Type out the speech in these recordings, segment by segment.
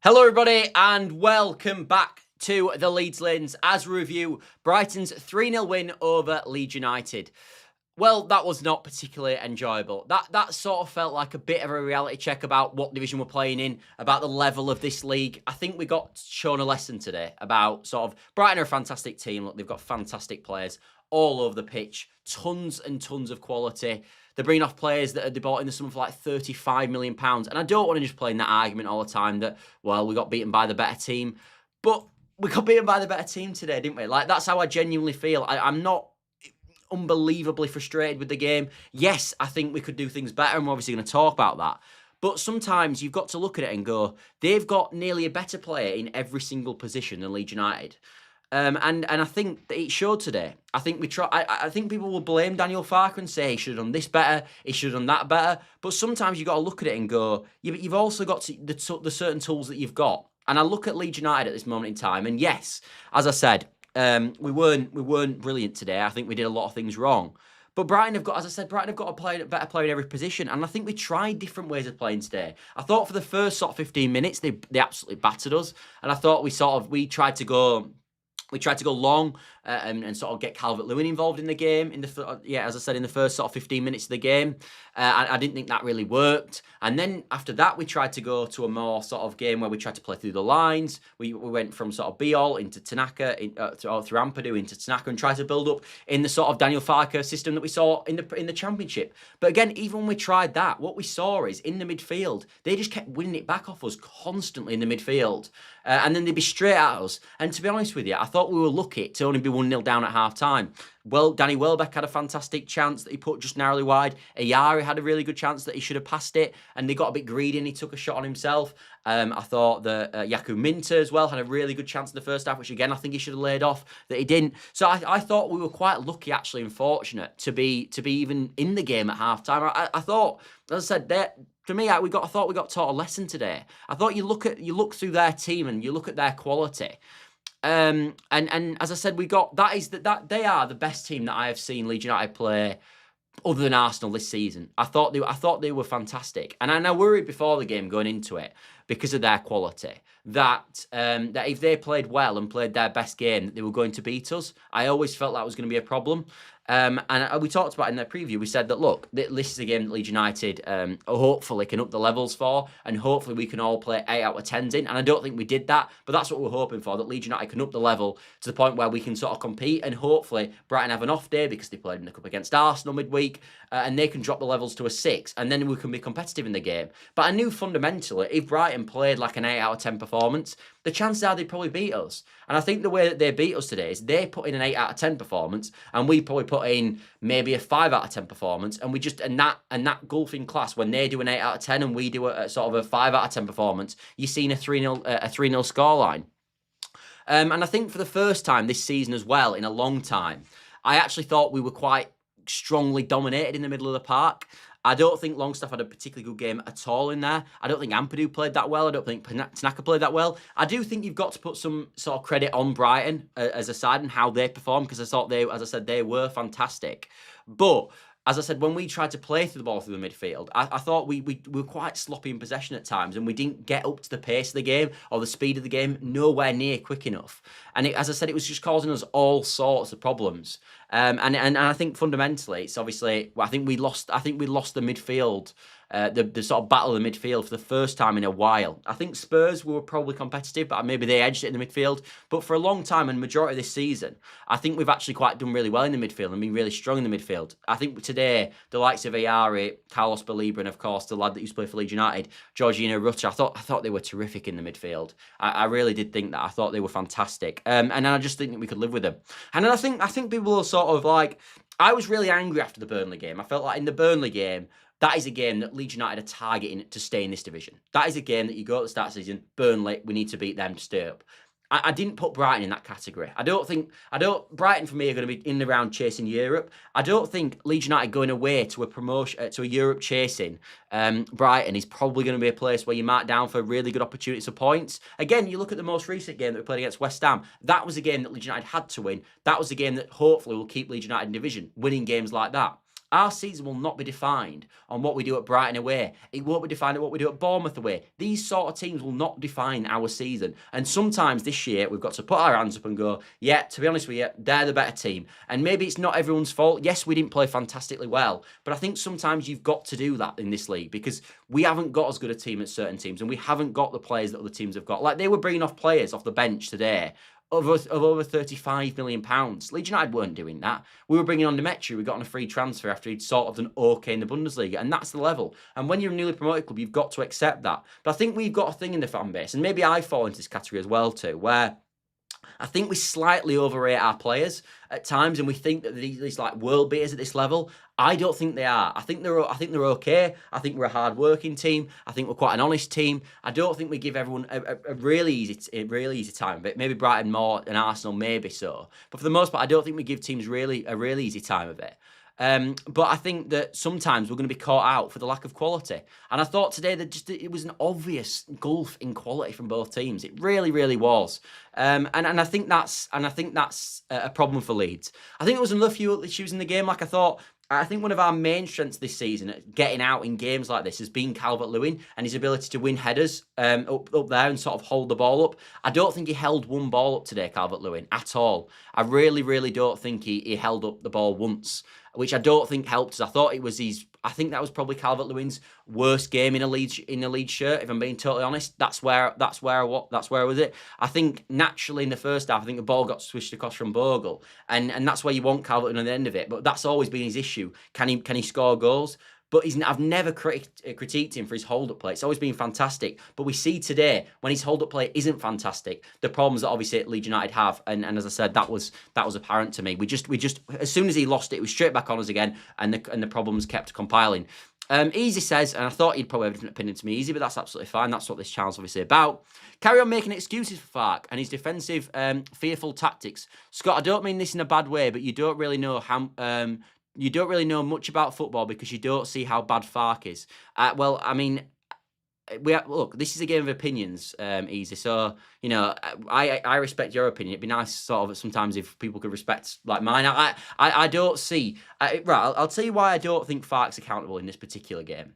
Hello everybody and welcome back to the Leeds Lanes as we review Brighton's 3-0 win over Leeds United. Well, that was not particularly enjoyable. That sort of felt like a bit of a reality check about what division we're playing in, about the level of this league. I think we got shown a lesson today about sort of Brighton are a fantastic team. Look, they've got fantastic players all over the pitch, tons and tons of quality. They're bringing off players that they bought in the summer for like £35 million. And I don't want to just play in that argument all the time that, well, we got beaten by the better team. But we got beaten by the better team today, didn't we? Like, that's how I genuinely feel. I'm not unbelievably frustrated with the game. Yes, I think we could do things better, and we're obviously going to talk about that. But sometimes you've got to look at it and go, they've got nearly a better player in every single position than Leeds United. And I think that it showed today. I think I think people will blame Daniel Farke and say he should have done this better, he should have done that better. But sometimes you've got to look at it and go, yeah, but you've also got the certain tools that you've got. And I look at Leeds United at this moment in time, and yes, as I said, we weren't brilliant today. I think we did a lot of things wrong. But Brighton have got, as I said, Brighton have got a better player in every position. And I think we tried different ways of playing today. I thought for the first sort of 15 minutes, they absolutely battered us. And I thought we tried to go long and sort of get Calvert-Lewin involved in the game. As I said, in the first sort of 15 minutes of the game. I didn't think that really worked. And then after that, we tried to go to a more sort of game where we tried to play through the lines. We went from sort of Biol into Tanaka, through Ampadu into Tanaka, and tried to build up in the sort of Daniel Farke system that we saw in the Championship. But again, even when we tried that, what we saw is in the midfield, they just kept winning it back off us constantly in the midfield. And then they'd be straight at us. And to be honest with you, I thought we were lucky to only be 1-0 down at half-time. Well, Danny Welbeck had a fantastic chance that he put just narrowly wide. Ayari had a really good chance that he should have passed it, and they got a bit greedy and he took a shot on himself. I thought that Yaku Minter as well had a really good chance in the first half, which again I think he should have laid off, that he didn't. So I thought we were quite lucky, actually, and fortunate to be even in the game at half-time. I thought, as I said, for me, I thought we got taught a lesson today. I thought you look through their team and you look at their quality. And as I said, that they are the best team that I have seen Leeds United play other than Arsenal this season. I thought they were fantastic, and I worried before the game going into it because of their quality that if they played well and played their best game, that they were going to beat us. I always felt that was going to be a problem. And we talked about in the preview, we said that, look, this is a game that Leeds United hopefully can up the levels for, and hopefully we can all play 8 out of 10s in. And I don't think we did that, but that's what we're hoping for, that Leeds United can up the level to the point where we can sort of compete, and hopefully Brighton have an off day because they played in the cup against Arsenal midweek, and they can drop the levels to a 6, and then we can be competitive in the game. But I knew fundamentally, if Brighton played like an 8 out of 10 performance, the chances are they'd probably beat us. And I think the way that they beat us today is they put in an 8 out of 10 performance, and we probably put in maybe a 5 out of 10 performance, and we just and that gulfing class, when they do an 8 out of 10 and we do a sort of a 5 out of 10 performance, you've seen a 3-0 scoreline. And I think for the first time this season as well, in a long time, I actually thought we were quite strongly dominated in the middle of the park. I don't think Longstaff had a particularly good game at all in there. I don't think Ampadu played that well. I don't think Tanaka played that well. I do think you've got to put some sort of credit on Brighton as a side and how they performed, because I thought as I said, they were fantastic. But as I said, when we tried to play through the ball through the midfield, I thought we were quite sloppy in possession at times, and we didn't get up to the pace of the game or the speed of the game, nowhere near quick enough. And as I said, it was just causing us all sorts of problems. And I think fundamentally, it's obviously, I think we lost the midfield. The sort of battle of the midfield for the first time in a while. I think Spurs were probably competitive, but maybe they edged it in the midfield. But for a long time, and majority of this season, I think we've actually quite done really well in the midfield and been really strong in the midfield. I think today, the likes of Ayari, Carlos Baliba, and of course the lad that used to play for Leeds United, Georgina Rutter, I thought they were terrific in the midfield. I really did think that. I thought they were fantastic. And I just think that we could live with them. And then I think people are sort of like, I was really angry after the Burnley game. I felt like in the Burnley game, that is a game that Leeds United are targeting to stay in this division. That is a game that you go at the start of the season, Burnley, we need to beat them to stay up. I didn't put Brighton in that category. Brighton for me are going to be in the round chasing Europe. I don't think Leeds United going away to a promotion, to a Europe chasing Brighton is probably going to be a place where you mark down for really good opportunities for points. Again, you look at the most recent game that we played against West Ham. That was a game that Leeds United had to win. That was a game that hopefully will keep Leeds United in division, winning games like that. Our season will not be defined on what we do at Brighton away. It won't be defined on what we do at Bournemouth away. These sort of teams will not define our season. And sometimes this year, we've got to put our hands up and go, yeah, to be honest with you, they're the better team. And maybe it's not everyone's fault. Yes, we didn't play fantastically well. But I think sometimes you've got to do that in this league because we haven't got as good a team as certain teams. And we haven't got the players that other teams have got. Like they were bringing off players off the bench today of over £35 million. Leeds United weren't doing that. We were bringing on Demetri. We got on a free transfer after he'd sort of done okay in the Bundesliga, and that's the level. And when you're a newly promoted club, you've got to accept that. But I think we've got a thing in the fan base, and maybe I fall into this category as well too, where I think we slightly overrate our players at times, and we think that these like world beaters at this level. I don't think they are. I think they're okay. I think we're a hard-working team. I think we're quite an honest team. I don't think we give everyone a really easy time of it. Maybe Brighton more and Arsenal, maybe so. But for the most part, I don't think we give teams a really easy time of it. But I think that sometimes we're going to be caught out for the lack of quality. And I thought today that it was an obvious gulf in quality from both teams. It really was. And I think that's a problem for Leeds. I think there was a few issues in the game. I think one of our main strengths this season at getting out in games like this has been Calvert-Lewin and his ability to win headers up there and sort of hold the ball up. I don't think he held one ball up today, Calvert-Lewin, at all. I really don't think he held up the ball once, which I don't think helped us. I think that was probably Calvert-Lewin's worst game in a Leeds shirt, if I'm being totally honest. That's where I was it. I think naturally in the first half, I think the ball got swished across from Bogle, and that's where you want Calvert-Lewin at the end of it. But that's always been his issue. Can he score goals? But I've never critiqued him for his hold-up play. It's always been fantastic. But we see today, when his hold-up play isn't fantastic, the problems that obviously Leeds United have. And as I said, that was apparent to me. We just as soon as he lost it was straight back on us again, and the problems kept compiling. Easy says, and I thought he'd probably have a different opinion to me, Easy, but that's absolutely fine. That's what this channel's obviously about. Carry on making excuses for Farke and his defensive, fearful tactics. Scott, I don't mean this in a bad way, but you don't really know how... you don't really know much about football because you don't see how bad Farke is. Well, I mean, look, this is a game of opinions, Easy. So, I respect your opinion. It'd be nice sort of sometimes if people could respect like mine. I don't see... right, I'll tell you why I don't think Farke's accountable in this particular game.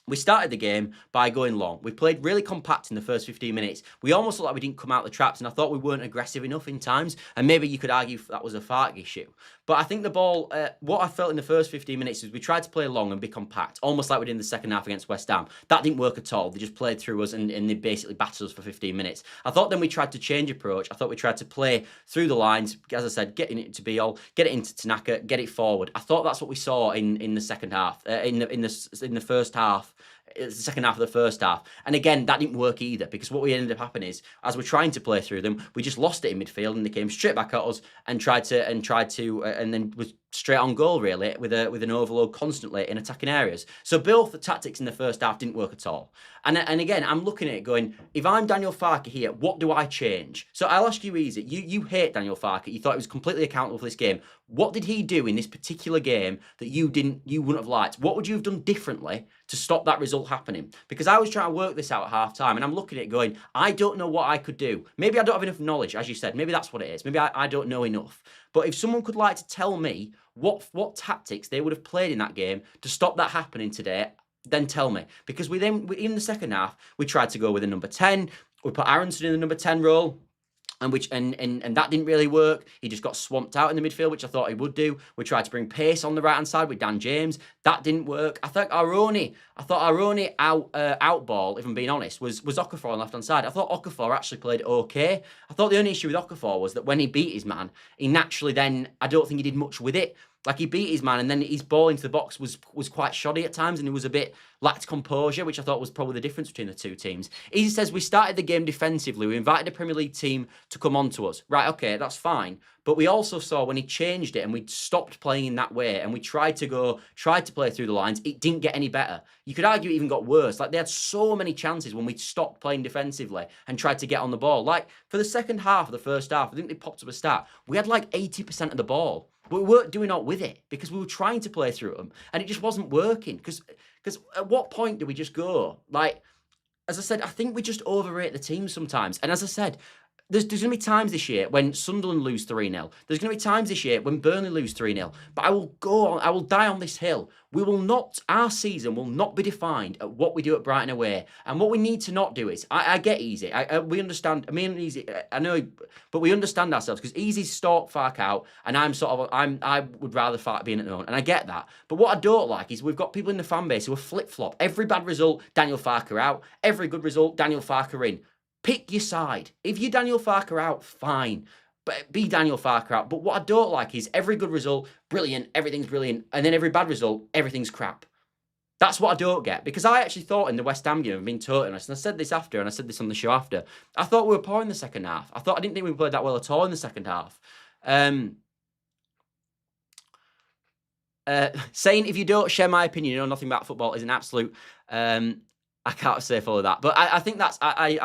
We started the game by going long. We played really compact in the first 15 minutes. We almost looked like we didn't come out the traps, and I thought we weren't aggressive enough in times, and maybe you could argue that was a Farke issue. But I think the ball, what I felt in the first 15 minutes is we tried to play long and be compact, almost like we did in the second half against West Ham. That didn't work at all. They just played through us, and they basically battered us for 15 minutes. I thought then we tried to change approach. I thought we tried to play through the lines, as I said, getting it to Beal, get it into Tanaka, get it forward. I thought that's what we saw in the second half, in the first half. It's the second half of the first half. And again, that didn't work either, because what we ended up happening is, as we're trying to play through them, we just lost it in midfield, and they came straight back at us and and then was straight on goal really with an overload constantly in attacking areas. So both the tactics in the first half didn't work at all. And again, I'm looking at it going, if I'm Daniel Farke here, what do I change? So I'll ask you easy. You hate Daniel Farke. You thought he was completely accountable for this game. What did he do in this particular game that you wouldn't have liked? What would you have done differently to stop that result happening? Because I was trying to work this out at half time, and I'm looking at it going, I don't know what I could do. Maybe I don't have enough knowledge, as you said. Maybe that's what it is. Maybe I don't know enough. But if someone could like to tell me what tactics they would have played in that game to stop that happening today, then tell me. Because in the second half, we tried to go with a number 10. We put Aronson in the number 10 role. And that didn't really work. He just got swamped out in the midfield, which I thought he would do. We tried to bring pace on the right hand side with Dan James. That didn't work. I thought our only out ball, if I'm being honest, was Okafor on the left hand side. I thought Okafor actually played okay. I thought the only issue with Okafor was that when he beat his man, he naturally then, I don't think he did much with it. Like, he beat his man, and then his ball into the box was quite shoddy at times, and he was a bit lacked composure, which I thought was probably the difference between the two teams. Easy says, we started the game defensively. We invited a Premier League team to come on to us. Right, okay, that's fine. But we also saw when he changed it and we stopped playing in that way and we tried to play through the lines, it didn't get any better. You could argue it even got worse. Like, they had so many chances when we stopped playing defensively and tried to get on the ball. Like, for the second half of the first half, I think they popped up a stat. We had like 80% of the ball. But we weren't doing out with it because we were trying to play through them and it just wasn't working. Because at what point do we just go? Like, as I said, I think we just overrate the team sometimes. And as I said, there's going to be times this year when Sunderland lose 3-0. There's going to be times this year when Burnley lose 3-0. But I will die on this hill. Our season will not be defined at what we do at Brighton away. And what we need to not do is, I get Easy. We understand, me and Easy, I know, but we understand ourselves because Easy's stalked Farke out, and I would rather Farke be in at the moment, and I get that. But what I don't like is we've got people in the fan base who are flip-flop. Every bad result, Daniel Farke out. Every good result, Daniel Farke in. Pick your side. If you're Daniel Farke out, fine. But be Daniel Farke out. But what I don't like is every good result, brilliant, everything's brilliant. And then every bad result, everything's crap. That's what I don't get. Because I actually thought in the West Ham game, I've been totally honest, and I said this after, and I said this on the show after, I thought we were poor in the second half. I didn't think we played that well at all in the second half. Saying if you don't share my opinion, you know nothing about football is an absolute... I can't say follow that, but I think that's I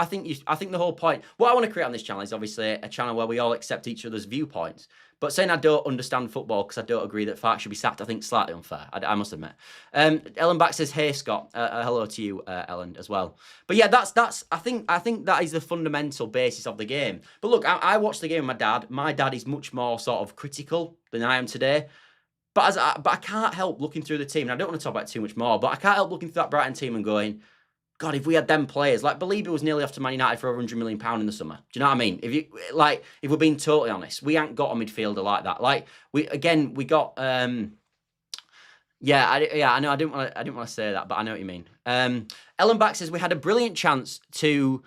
think the whole point. What I want to create on this channel is obviously a channel where we all accept each other's viewpoints. But saying I don't understand football because I don't agree that Farke should be sacked, I think slightly unfair. I must admit. Ellen Back says, "Hey Scott, hello to you, Ellen, as well." But yeah, that's I think that is the fundamental basis of the game. But look, I watched the game with my dad. My dad is much more sort of critical than I am today. But I can't help looking through the team, and I don't want to talk about it too much more, but I can't help looking through that Brighton team and going, God, if we had them players, like Belieber was nearly off to Man United for £100 million in the summer. Do you know what I mean? If we're being totally honest, we ain't got a midfielder like that. Like we got I know I didn't want to say that, but I know what you mean. Ellen Back says we had a brilliant chance to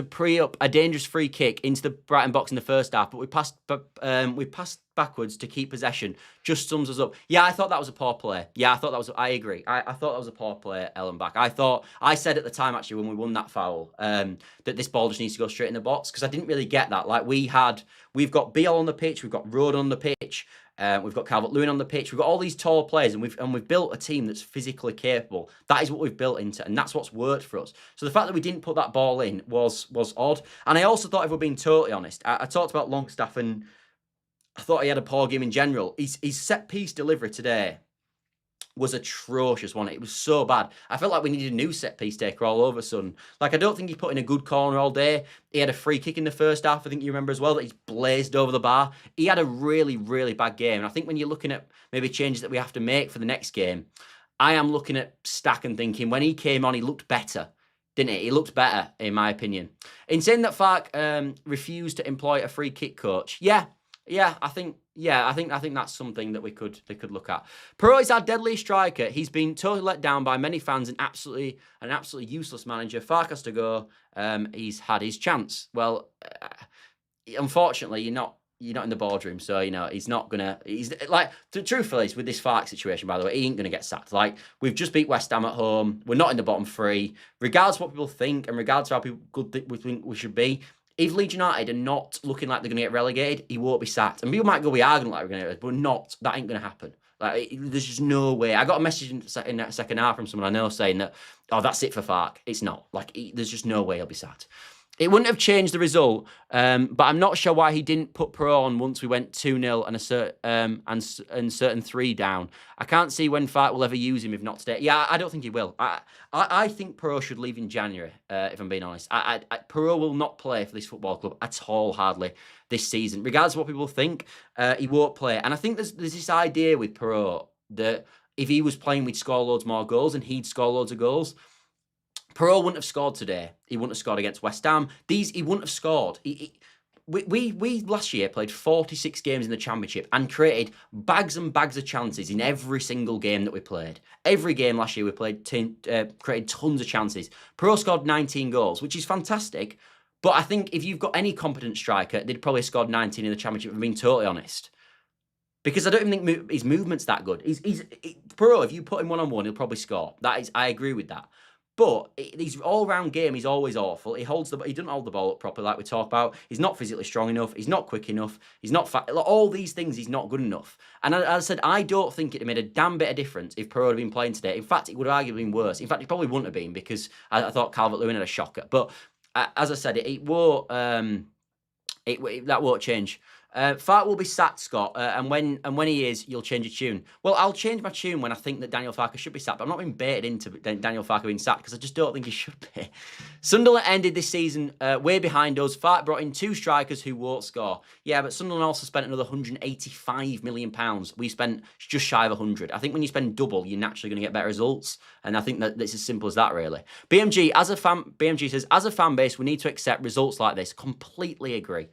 pre-up a dangerous free kick into the Brighton box in the first half, but we passed backwards to keep possession. Just sums us up. Yeah, I thought that was a poor play. Yeah, I agree. I thought that was a poor play, Ellen Back. I said at the time, actually, when we won that foul, that this ball just needs to go straight in the box, because I didn't really get that. Like, we've got BL on the pitch, we've got Road on the pitch, we've got Calvert-Lewin on the pitch. We've got all these tall players, and we've built a team that's physically capable. That is what we've built into, and that's what's worked for us. So the fact that we didn't put that ball in was odd. And I also thought, if we're being totally honest, I talked about Longstaff, and I thought he had a poor game in general. His set-piece delivery today was atrocious, wasn't it? It was so bad. I felt like we needed a new set-piece taker all over a sudden. Like, I don't think he put in a good corner all day. He had a free kick in the first half, I think you remember as well, that he's blazed over the bar. He had a really, really bad game. And I think when you're looking at maybe changes that we have to make for the next game, I am looking at Stack and thinking, when he came on, he looked better, didn't he? He looked better, in my opinion. In saying that Farke refused to employ a free kick coach, I think that's something that they could look at. Perot is our deadly striker. He's been totally let down by many fans and absolutely useless manager. Farke has to go. He's had his chance. Well, unfortunately, you're not in the boardroom, so he's not gonna. He's like, truthfully, with this Farke situation, by the way, he ain't gonna get sacked. Like, we've just beat West Ham at home. We're not in the bottom three, regardless of what people think and regardless of how good we think we should be. If Leeds United are not looking like they're going to get relegated, he won't be sacked. And people might go, we are going to like we're going to get relegated, but that ain't going to happen. Like, there's just no way. I got a message in that second half from someone I know saying that, oh, that's it for Farke. It's not. Like, there's just no way he'll be sacked. It wouldn't have changed the result, but I'm not sure why he didn't put Perot on once we went 2-0 and certain 3 down. I can't see when Farke will ever use him if not today. Yeah, I don't think he will. I think Perot should leave in January, if I'm being honest. Perot will not play for this football club at all, hardly, this season. Regardless of what people think, he won't play. And I think there's this idea with Perot that if he was playing, we'd score loads more goals and he'd score loads of goals. Perot wouldn't have scored today. He wouldn't have scored against West Ham. He wouldn't have scored. We last year played 46 games in the Championship and created bags and bags of chances in every single game that we played. Every game last year we played, created tons of chances. Perot scored 19 goals, which is fantastic. But I think if you've got any competent striker, they'd probably scored 19 in the Championship, if I'm being totally honest. Because I don't even think his movement's that good. Perot, if you put him one-on-one, he'll probably score. I agree with that. But his all-round game, he's always awful. He doesn't hold the ball up properly, like we talk about. He's not physically strong enough. He's not quick enough. He's not fat. All these things, he's not good enough. And as I said, I don't think it made a damn bit of difference if Perot had been playing today. In fact, it would have arguably been worse. In fact, it probably wouldn't have been, because I thought Calvert-Lewin had a shocker. But as I said, that won't change. Farke will be sacked, Scott, and when he is, you'll change your tune. Well, I'll change my tune when I think that Daniel Farke should be sacked. But I'm not being baited into Daniel Farke being sacked because I just don't think he should be. Sunderland ended this season way behind us. Farke brought in 2 strikers who won't score. Yeah, but Sunderland also spent another £185 million. We spent just shy of 100. I think when you spend double, you're naturally going to get better results. And I think that it's as simple as that, really. BMG says, as a fan base, we need to accept results like this. Completely agree.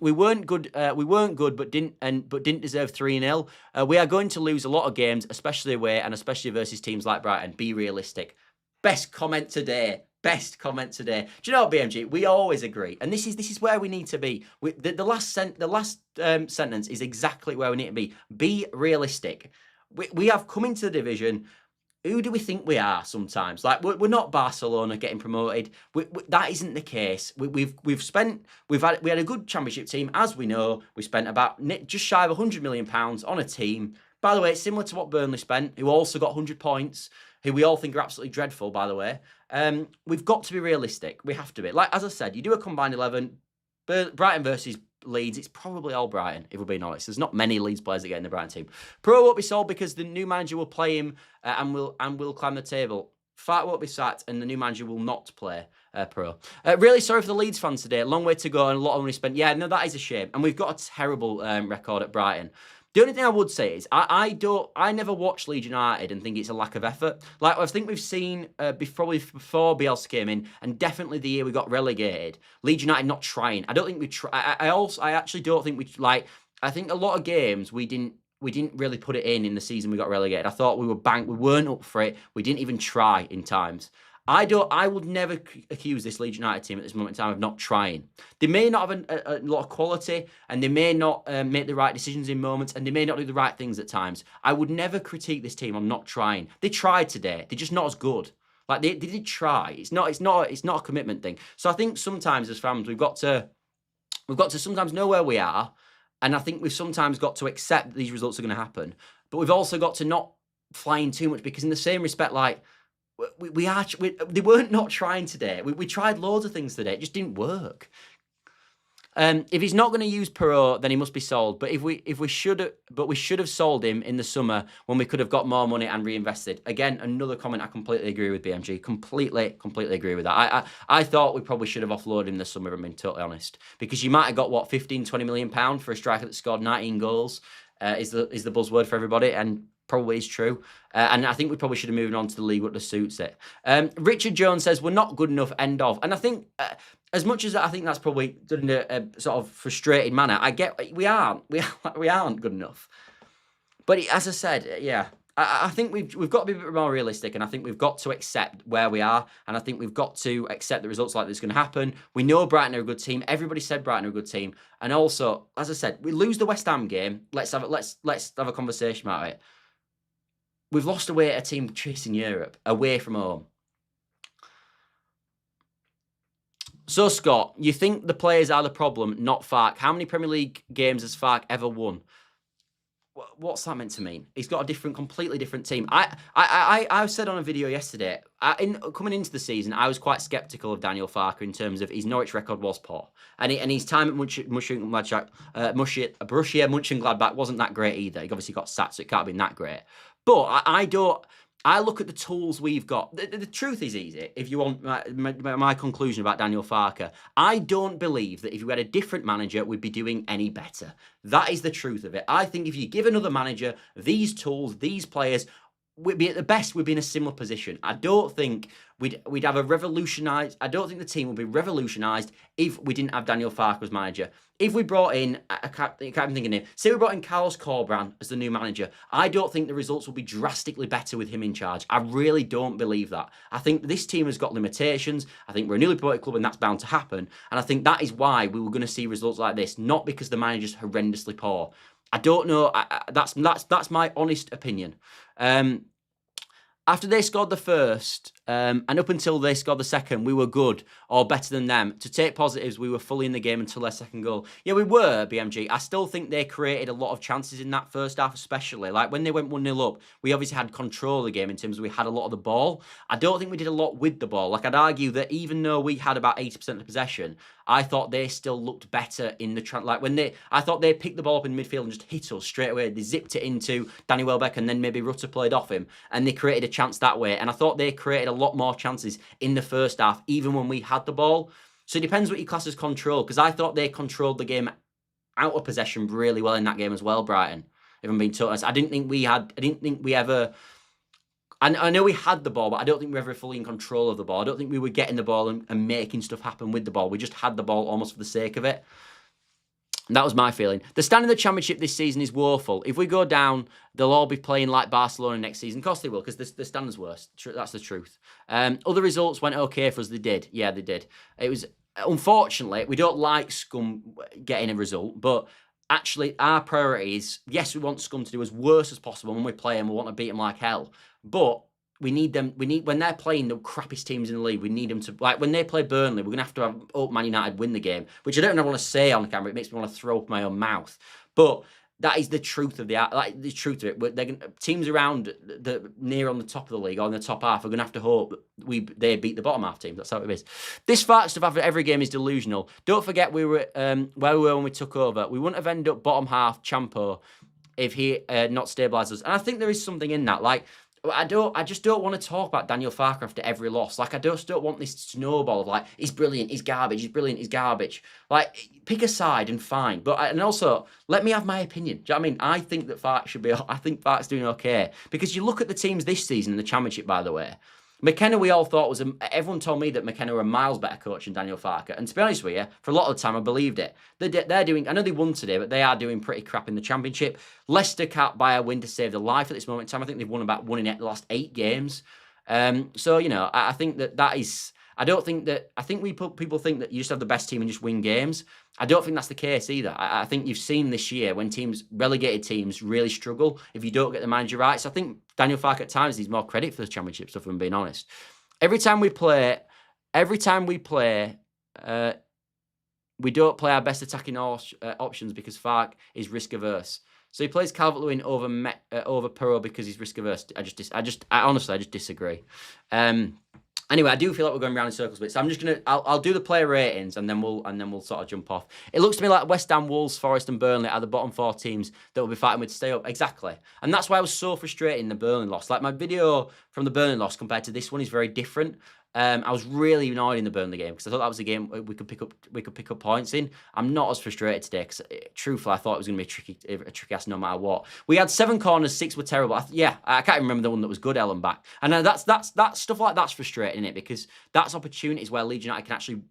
We weren't good, but didn't deserve 3-0. We are going to lose a lot of games, especially away and especially versus teams like Brighton. Be realistic. Best comment today. Best comment today. Do you know what, BMG? We always agree, and this is where we need to be. The last sentence is exactly where we need to be. Be realistic. We have come into the division. Who do we think we are sometimes? Like, we're not Barcelona getting promoted. That isn't the case. We had a good championship team, as we know. We spent about just shy of £100 million on a team. By the way, it's similar to what Burnley spent, who also got 100 points, who we all think are absolutely dreadful, by the way. We've got to be realistic. We have to be. Like, as I said, you do a combined 11, Brighton versus Leeds, it's probably all Brighton, if we're being honest. There's not many Leeds players that get in the Brighton team. Pro won't be sold because the new manager will play him and will climb the table. Farke won't be sacked and the new manager will not play Pro. Really sorry for the Leeds fans today. Long way to go and a lot of money spent. Yeah, no, that is a shame. And we've got a terrible record at Brighton. The only thing I would say is I never watch Leeds United and think it's a lack of effort. Like, I think we've seen probably before Bielsa came in, and definitely the year we got relegated, Leeds United not trying. I don't think we try. I actually don't think we like. I think a lot of games we didn't really put it in the season we got relegated. I thought we were banked. We weren't up for it. We didn't even try in times. I would never accuse this Leeds United team at this moment in time of not trying. They may not have a lot of quality, and they may not make the right decisions in moments, and they may not do the right things at times. I would never critique this team on not trying. They tried today. They're just not as good. Like, they did try. It's not a commitment thing. So I think sometimes as fans we've got to sometimes know where we are, and I think we've sometimes got to accept that these results are going to happen. But we've also got to not fly in too much, because in the same respect, like, they weren't not trying today. We tried loads of things today. It just didn't work. If he's not going to use Perot, then he must be sold. But we should have sold him in the summer when we could have got more money and reinvested. Again, another comment I completely agree with, BMG. Completely agree with that. I thought we probably should have offloaded him in the summer, if I'm being totally honest. Because you might have got, what, 15, 20 million pounds for a striker that scored 19 goals, is the buzzword for everybody. And probably is true. And I think we probably should have moved on to the league that suits it. Richard Jones says, we're not good enough, end of. And I think, as much as I think that's probably done in a sort of frustrated manner, I get we aren't good enough. But as I said, yeah, I think we've got to be a bit more realistic, and I think we've got to accept where we are, and I think we've got to accept the results like this is going to happen. We know Brighton are a good team. Everybody said Brighton are a good team. And also, as I said, we lose the West Ham game. Let's have a conversation about it. We've lost away at a team chasing Europe, away from home. So, Scott, you think the players are the problem, not Farke? How many Premier League games has Farke ever won? What's that meant to mean? He's got a completely different team. I said on a video yesterday, coming into the season, I was quite sceptical of Daniel Farke in terms of his Norwich record was poor. And his time at Borussia Mönchengladbach wasn't that great either. He obviously got sacked, so it can't have been that great. But I look at the tools we've got. The truth is easy, if you want my conclusion about Daniel Farke. I don't believe that if you had a different manager, we'd be doing any better. That is the truth of it. I think if you give another manager these tools, these players, we'd be at the best, we'd be in a similar position. I don't think we'd have a revolutionised. I don't think the team would be revolutionised if we didn't have Daniel Farke as manager. If we brought in, I can't think of name, say we brought in Carlos Corberán as the new manager, I don't think the results will be drastically better with him in charge. I really don't believe that. I think this team has got limitations. I think we're a newly promoted club and that's bound to happen. And I think that is why we were going to see results like this, not because the manager's horrendously poor. I don't know. That's my honest opinion. After they scored the first, And up until they scored the second, we were good or better than them. To take positives, we were fully in the game until their second goal. Yeah, we were, BMG. I still think they created a lot of chances in that first half, especially. Like when they went 1-0 up, we obviously had control of the game in terms of we had a lot of the ball. I don't think we did a lot with the ball. Like I'd argue that even though we had about 80% of the possession, I thought they still looked better in the I thought they picked the ball up in midfield and just hit us straight away. They zipped it into Danny Welbeck and then maybe Rutter played off him and they created a chance that way. And I thought they created a lot more chances in the first half, even when we had the ball. So it depends what you class as control, because I thought they controlled the game out of possession really well in that game as well, Brighton. If I'm being totally honest, I didn't think we ever. I know we had the ball, but I don't think we were ever fully in control of the ball. I don't think we were getting the ball and making stuff happen with the ball. We just had the ball almost for the sake of it. And that was my feeling. The standard of the Championship this season is woeful. If we go down, they'll all be playing like Barcelona next season. Of course they will, because the standard's worse. That's the truth. Other results went okay for us. They did. Yeah, they did. It was, unfortunately, we don't like Scum getting a result, but actually our priority is, yes, we want Scum to do as worse as possible when we play them. We want to beat them like hell. But we need them. When they're playing the crappiest teams in the league, we need them to, like when they play Burnley, we're gonna have to hope Man United win the game, which I don't want to say on camera. It makes me want to throw up my own mouth. But that is the truth of the truth of it. Teams around near on the top of the league or in the top half are gonna have to hope that they beat the bottom half team. That's how it is. This Farke stuff after every game is delusional. Don't forget we were where we were when we took over. We wouldn't have ended up bottom half Champo if he not stabilised us. And I think there is something in that. Like, I just don't want to talk about Daniel Farke after every loss. Like, I just don't want this snowball of like, he's brilliant, he's garbage, he's brilliant, he's garbage. Like, pick a side and fine. And also, let me have my opinion. Do you know what I mean? I think that I think Farke's doing okay. Because you look at the teams this season in the Championship, by the way. McKenna, we all thought everyone told me that McKenna were a miles better coach than Daniel Farke. And to be honest with you, for a lot of the time, I believed it. They're doing, I know they won today, but they are doing pretty crap in the Championship. Leicester can't buy a win to save their life at this moment in time. I think they've won about one in the last 8 games. So, you know, I think that is, I think people think that you just have the best team and just win games. I don't think that's the case either. I think you've seen this year when relegated teams really struggle if you don't get the manager right. So I think Daniel Farke at times needs more credit for the Championship stuff, if I'm being honest. Every time we play, we don't play our best attacking options because Farke is risk averse. So he plays Calvert-Lewin over Perot because he's risk averse. I honestly disagree. Anyway, I do feel like we're going around in circles a bit, so I'm just I'll do the player ratings and then we'll sort of jump off. It looks to me like West Ham, Wolves, Forest, and Burnley are the bottom 4 teams that will be fighting with to stay up. Exactly, and that's why I was so frustrated in the Burnley loss. Like my video from the Burnley loss compared to this one is very different. I was really annoyed in the Burnley game because I thought that was a game we could pick up points in. I'm not as frustrated today because, truthfully, I thought it was going to be a tricky ass no matter what. We had 7 corners, 6 were terrible. I can't even remember the one that was good, Ellen back. And that's stuff like that's frustrating, isn't it? Because that's opportunities where Leeds United can actually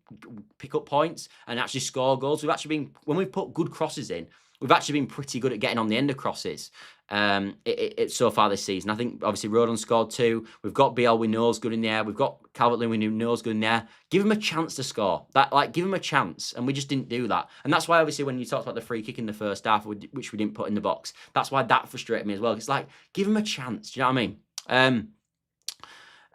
pick up points and actually score goals. We've actually been, when we've put good crosses in, we've actually been pretty good at getting on the end of crosses. So far this season. I think obviously Rodon scored 2. We've got BL we know is good in the air. We've got Calvert-Lewin we know is good in the air. Give him a chance to score. Give him a chance, and we just didn't do that. And that's why obviously when you talked about the free kick in the first half, which we didn't put in the box, that's why that frustrated me as well. It's like, give him a chance. Do you know what I mean?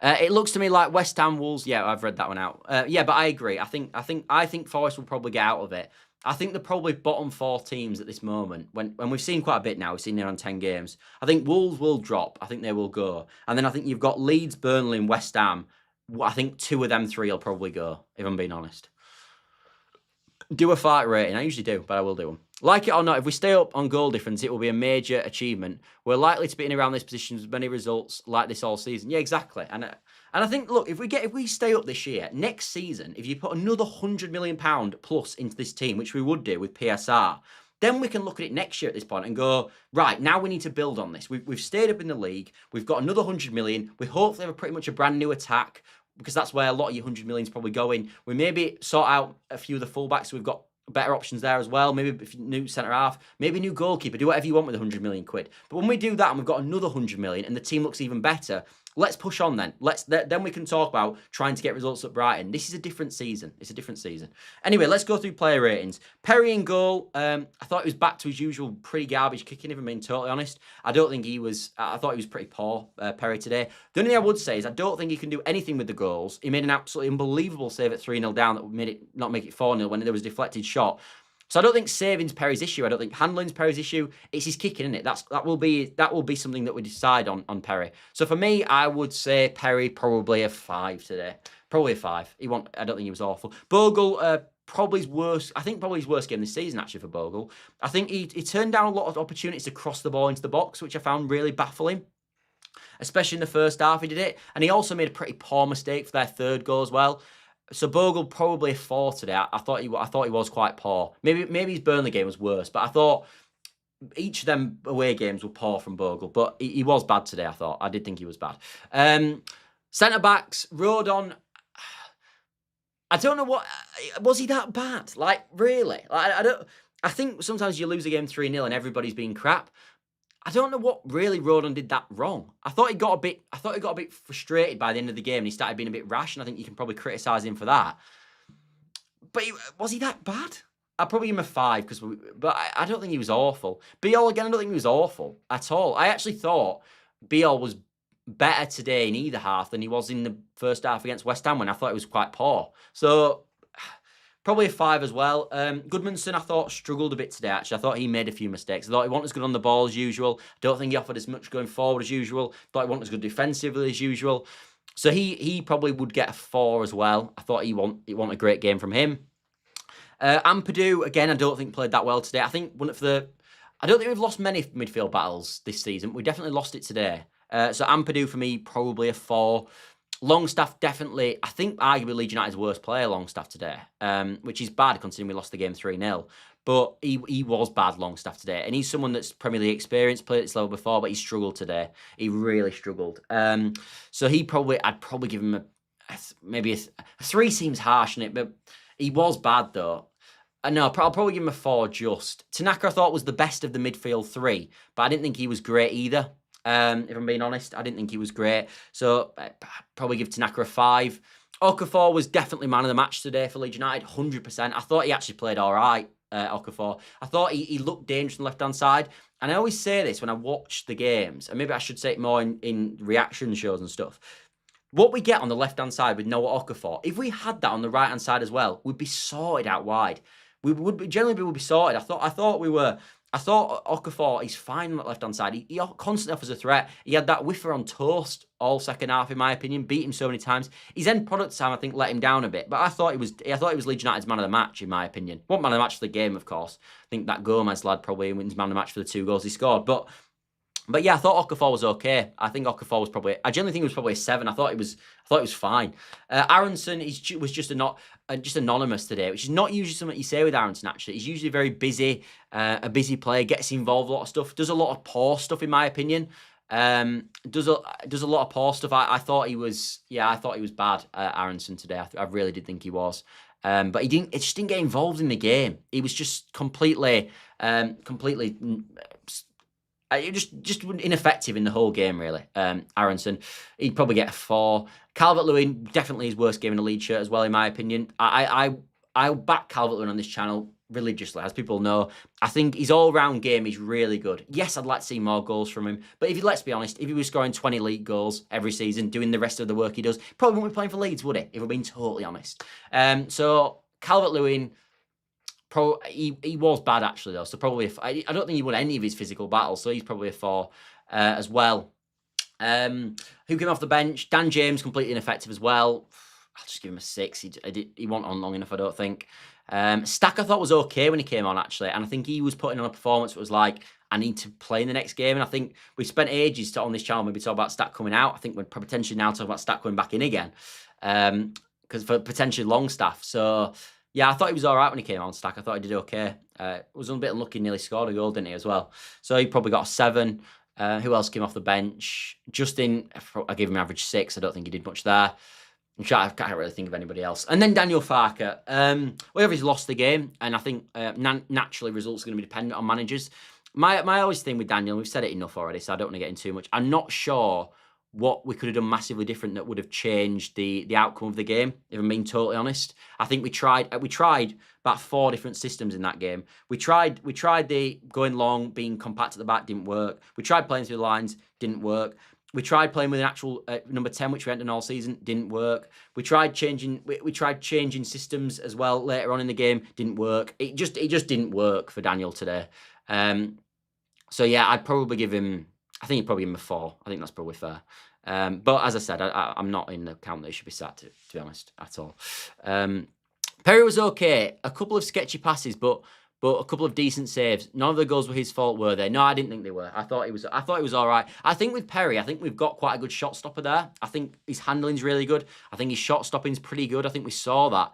It looks to me like West Ham, Wolves. Yeah, I've read that one out. Yeah, but I agree. I think Forest will probably get out of it. I think they're probably bottom 4 teams at this moment. When we've seen quite a bit now, we've seen around 10 games. I think Wolves will drop. I think they will go. And then I think you've got Leeds, Burnley, and West Ham. I think 2 of them 3 will probably go, if I'm being honest. Do a fight rating. I usually do, but I will do them. Like it or not, if we stay up on goal difference, it will be a major achievement. We're likely to be in around this position with many results like this all season. Yeah, exactly. And I think, look, if we stay up this year, next season, if you put another £100 million plus into this team, which we would do with PSR, then we can look at it next year at this point and go, right, now we need to build on this. We've stayed up in the league. We've got another 100 million. We hopefully have pretty much a brand new attack because that's where a lot of your 100 million is probably going. We maybe sort out a few of the fullbacks so we've got better options there as well. Maybe a new centre half, maybe a new goalkeeper. Do whatever you want with 100 million quid. But when we do that and we've got another 100 million and the team looks even better, let's push on then. Then we can talk about trying to get results at Brighton. This is a different season. It's a different season. Anyway, let's go through player ratings. Perry in goal. I thought he was back to his usual pretty garbage kicking, if I'm being totally honest. I don't think he was. I thought he was pretty poor, Perry, today. The only thing I would say is I don't think he can do anything with the goals. He made an absolutely unbelievable save at 3-0 down that made it not make it 4-0 when there was a deflected shot. So I don't think saving's Perry's issue. I don't think handling's Perry's issue. It's his kicking, isn't it? That will be something that we decide on Perry. So for me, I would say Perry probably a 5 today. Probably a 5. I don't think he was awful. Bogle, probably his worst. I think probably his worst game this season actually for Bogle. I think he turned down a lot of opportunities to cross the ball into the box, which I found really baffling. Especially in the first half, he did it, and he also made a pretty poor mistake for their third goal as well. So Bogle probably a 4 today. I thought he was quite poor. Maybe his Burnley game was worse, but I thought each of them away games were poor from Bogle. But he was bad today. I did think he was bad. Centre backs, Rodon. I don't know was he that bad? Like really? Like I don't. I think sometimes you lose a game 3-0 and everybody's being crap. I don't know what really Rodon did that wrong. I thought he got a bit frustrated by the end of the game and he started being a bit rash, and I think you can probably criticise him for that. But was he that bad? I'd probably give him a 5 but I don't think he was awful. Biol again, I don't think he was awful at all. I actually thought Biol was better today in either half than he was in the first half against West Ham when I thought he was quite poor. So probably a 5 as well. Goodmanson, I thought, struggled a bit today, actually. I thought he made a few mistakes. I thought he wasn't as good on the ball as usual. Don't think he offered as much going forward as usual. Thought he wasn't as good defensively as usual. So he probably would get a 4 as well. I thought he want a great game from him. Ampadu, again, I don't think played that well today. I think I don't think we've lost many midfield battles this season. We definitely lost it today. So Ampadu, for me, probably a 4. Longstaff, definitely, I think arguably Leeds United's worst player, Longstaff, today, which is bad considering we lost the game 3-0. But he was bad, Longstaff, today. And he's someone that's Premier League experienced, played at this level before, but he struggled today. He really struggled. So I'd probably give him maybe a 3 seems harsh, isn't it? But he was bad, though. No, I'll probably give him a 4 just. Tanaka, I thought, was the best of the midfield 3, but I didn't think he was great either. If I'm being honest, I didn't think he was great. So I'd probably give Tanaka a 5. Okafor was definitely man of the match today for Leeds United, 100%. I thought he actually played all right, Okafor. I thought he looked dangerous on the left-hand side. And I always say this when I watch the games, and maybe I should say it more in reaction shows and stuff. What we get on the left-hand side with Noah Okafor, if we had that on the right-hand side as well, we'd be sorted out wide. We would generally be sorted. I thought Okafor, he's fine on that left-hand side. He constantly offers a threat. He had that whiffer on toast all second half, in my opinion. Beat him so many times. His end product time, I think, let him down a bit. But I thought he was Leeds United's man of the match, in my opinion. Wasn't man of the match for the game, of course. I think that Gomez lad probably wins man of the match for the 2 goals he scored. But yeah, I thought Okafor was okay. I think Okafor was I generally think it was probably a 7. I thought it was fine. Aronson was just anonymous today, which is not usually something you say with Aronson, actually. He's usually very busy, a busy player, gets involved in a lot of stuff, does a lot of poor stuff, in my opinion. Does a lot of poor stuff. I thought he was bad, Aronson, today. I really did think he was. But it just didn't get involved in the game. He was just completely just ineffective in the whole game, really. Aronson, he'd probably get a 4. Calvert-Lewin, definitely his worst game in a Leeds shirt as well, in my opinion. I back Calvert-Lewin on this channel religiously, as people know. I think his all-round game is really good. Yes, I'd like to see more goals from him, but let's be honest, if he was scoring 20 league goals every season, doing the rest of the work he does, probably wouldn't be playing for Leeds, would he? If we're being totally honest. So Calvert-Lewin, he was bad, actually, though. So probably, I don't think he won any of his physical battles, so he's probably a 4 as well. Who came off the bench? Dan James, completely ineffective as well. I'll just give him a 6. He wasn't on long enough, I don't think. Stack, I thought, was okay when he came on, actually. And I think he was putting on a performance that was like, I need to play in the next game. And I think we spent ages on this channel maybe talking about Stack coming out. I think we're potentially now talking about Stack coming back in again. Because for potentially Longstaff. So yeah, I thought he was all right when he came on, Stack. I thought he did okay. Was a bit unlucky, nearly scored a goal, didn't he, as well? So he probably got a 7. Who else came off the bench? Justin, I gave him an average 6. I don't think he did much there. I can't really think of anybody else. And then Daniel Farke. He's lost the game, and I think naturally results are going to be dependent on managers. My always thing with Daniel, we've said it enough already, so I don't want to get into too much. I'm not sure what we could have done massively different that would have changed the outcome of the game, if I'm being totally honest. I think we tried about 4 different systems in that game. We tried the going long, being compact at the back, didn't work. We tried playing through the lines, didn't work. We tried playing with an actual number 10, which we hadn't done all season, didn't work. We tried changing systems as well later on in the game, didn't work. It just didn't work for Daniel today. So yeah, I'd probably give him, I think he'd probably give him a 4. I think that's probably fair. But as I said, I'm not in the camp that he should be sat, to be honest, at all. Perry was okay. A couple of sketchy passes, but a couple of decent saves. None of the goals were his fault, were they? No, I didn't think they were. I thought he was all right. I think with Perry, I think we've got quite a good shot stopper there. I think his handling's really good. I think his shot stopping's pretty good. I think we saw that.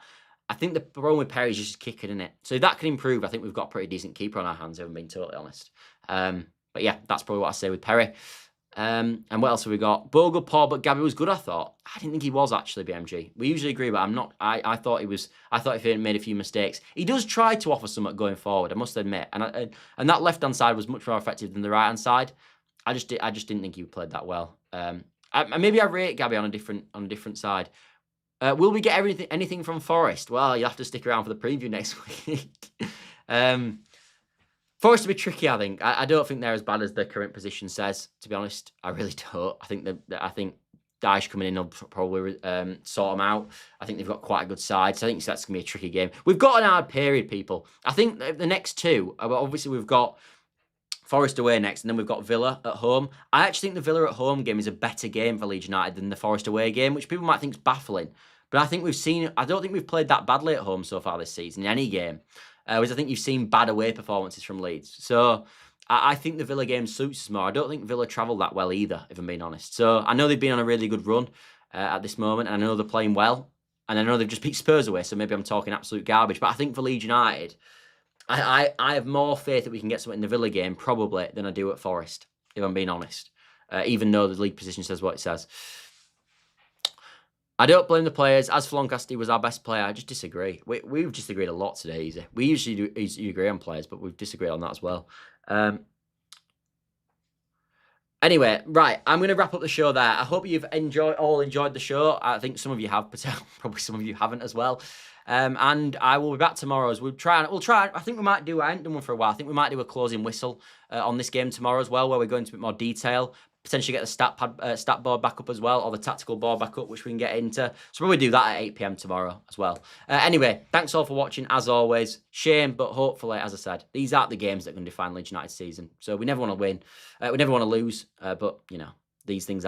I think the problem with Perry is just kicking, isn't it? So if that can improve, I think we've got a pretty decent keeper on our hands, if I'm being totally honest. But yeah, that's probably what I say with Perry. And what else have we got? Bogle, Paul, but Gabby was good, I thought. I didn't think he was, actually, BMG. We usually agree, but I'm not. I thought he was. I thought he made a few mistakes. He does try to offer something going forward, I must admit. And that left-hand side was much more effective than the right-hand side. I just didn't think he played that well. Maybe I rate Gabby on a different side. Will we get anything from Forest? Well, you'll have to stick around for the preview next week. Forest to be tricky, I think. I don't think they're as bad as the current position says, to be honest. I really don't. I think Daesh coming in will probably sort them out. I think they've got quite a good side, so I think that's going to be a tricky game. We've got an hard period, people. I think the next 2, obviously we've got Forest away next, and then we've got Villa at home. I actually think the Villa at home game is a better game for Leeds United than the Forest away game, which people might think is baffling. But I don't think we've played that badly at home so far this season in any game. Whereas I think you've seen bad away performances from Leeds. So I think the Villa game suits us more. I don't think Villa travel that well either, if I'm being honest. So I know they've been on a really good run at this moment, and I know they're playing well. And I know they've just beat Spurs away, so maybe I'm talking absolute garbage. But I think for Leeds United, I have more faith that we can get something in the Villa game, probably, than I do at Forest, if I'm being honest. Even though the league position says what it says. I don't blame the players. As for Lancaster was our best player, I just disagree. We've disagreed a lot today, Easy. We usually do agree on players, but we've disagreed on that as well. Anyway, right, I'm going to wrap up the show there. I hope you've all enjoyed the show. I think some of you have, but probably some of you haven't as well. And I will be back tomorrow as we'll try. I think we might do, I haven't done one for a while. I think we might do a closing whistle on this game tomorrow as well, where we're going into a bit more detail. Potentially get the stat board back up as well, or the tactical board back up, which we can get into. So probably do that at 8 PM tomorrow as well. Anyway, thanks all for watching, as always. Shame, but hopefully, as I said, these aren't the games that are going to define Leeds United's season. So we never want to win. We never want to lose. But, you know, these things